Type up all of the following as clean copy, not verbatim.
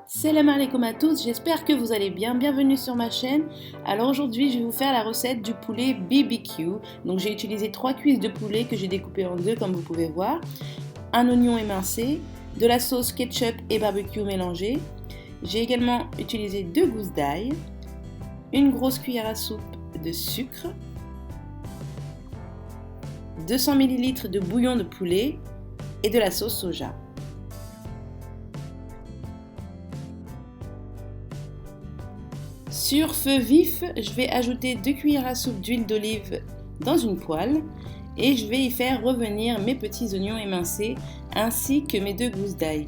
Salam alaikum à tous, j'espère que vous allez bien, bienvenue sur ma chaîne. Alors aujourd'hui je vais vous faire la recette du poulet BBQ. Donc j'ai utilisé 3 cuisses de poulet que j'ai découpées en deux comme vous pouvez voir, un oignon émincé, de la sauce ketchup et barbecue mélangée. J'ai également utilisé 2 gousses d'ail, une grosse cuillère à soupe de sucre, 200 ml de bouillon de poulet et de la sauce soja. Sur feu vif, je vais ajouter 2 cuillères à soupe d'huile d'olive dans une poêle et je vais y faire revenir mes petits oignons émincés ainsi que mes 2 gousses d'ail.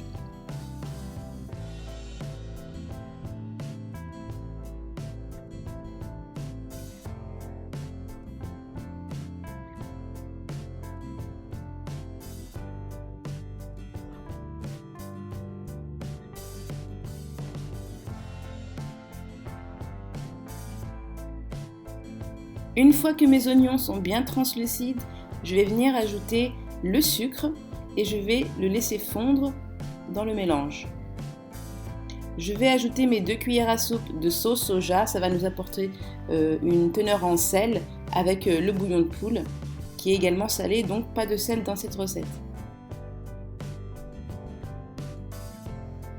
Une fois que mes oignons sont bien translucides, je vais venir ajouter le sucre et je vais le laisser fondre dans le mélange. Je vais ajouter mes 2 cuillères à soupe de sauce soja, ça va nous apporter une teneur en sel avec le bouillon de poule qui est également salé, donc pas de sel dans cette recette.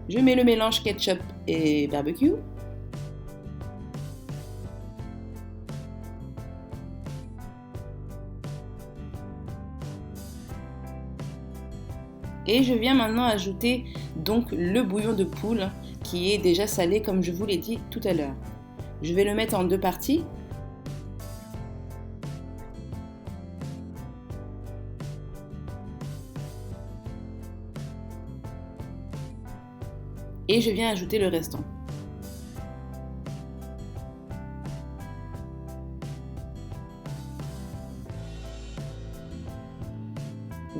Je mets le mélange ketchup et barbecue. Et je viens maintenant ajouter donc le bouillon de poule qui est déjà salé comme je vous l'ai dit tout à l'heure. Je vais le mettre en 2 parties. Et je viens ajouter le restant.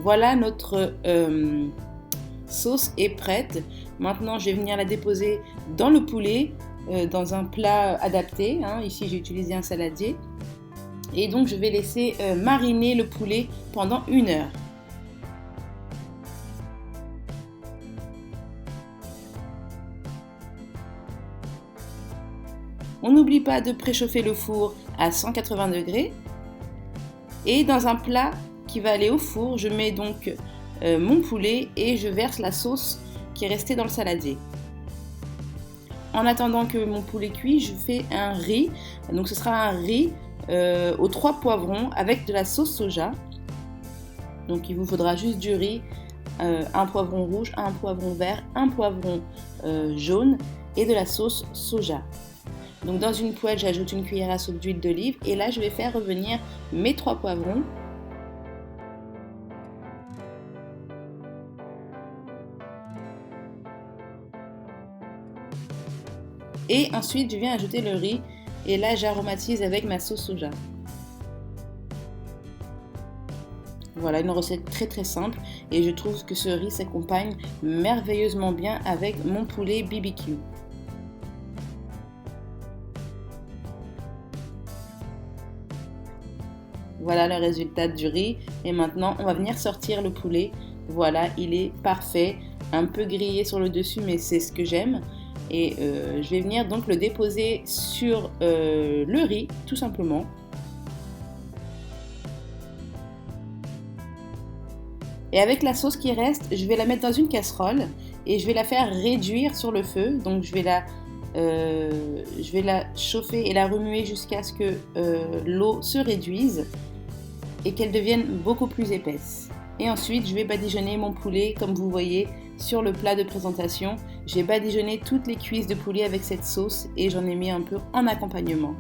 Voilà, notre sauce est prête. Maintenant, je vais venir la déposer dans le poulet, dans un plat adapté. Ici, j'ai utilisé un saladier. Et donc, je vais laisser mariner le poulet pendant 1 heure. On n'oublie pas de préchauffer le four à 180 degrés. Et dans un plat qui va aller au four, je mets donc mon poulet et je verse la sauce qui est restée dans le saladier. En attendant que mon poulet cuit, je fais un riz. Donc ce sera un riz aux 3 poivrons avec de la sauce soja. Donc il vous faudra juste du riz, un poivron rouge, un poivron vert, un poivron jaune et de la sauce soja. Donc dans une poêle, j'ajoute une cuillère à soupe d'huile d'olive et là je vais faire revenir mes 3 poivrons. Et ensuite, je viens ajouter le riz et là, j'aromatise avec ma sauce soja. Voilà, une recette très simple et je trouve que ce riz s'accompagne merveilleusement bien avec mon poulet BBQ. Voilà le résultat du riz et maintenant, on va venir sortir le poulet. Voilà, il est parfait, un peu grillé sur le dessus, mais c'est ce que j'aime. Et je vais venir donc le déposer sur le riz, tout simplement. Et avec la sauce qui reste, je vais la mettre dans une casserole et je vais la faire réduire sur le feu. Donc je vais la chauffer et la remuer jusqu'à ce que l'eau se réduise et qu'elle devienne beaucoup plus épaisse. Et ensuite, je vais badigeonner mon poulet comme vous voyez sur le plat de présentation. J'ai badigeonné toutes les cuisses de poulet avec cette sauce et j'en ai mis un peu en accompagnement.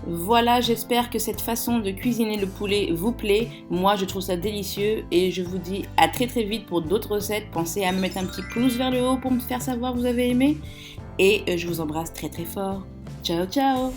Voilà, j'espère que cette façon de cuisiner le poulet vous plaît. Moi, je trouve ça délicieux et je vous dis à très vite pour d'autres recettes. Pensez à me mettre un petit pouce vers le haut pour me faire savoir que vous avez aimé. Et je vous embrasse très fort. Ciao, ciao!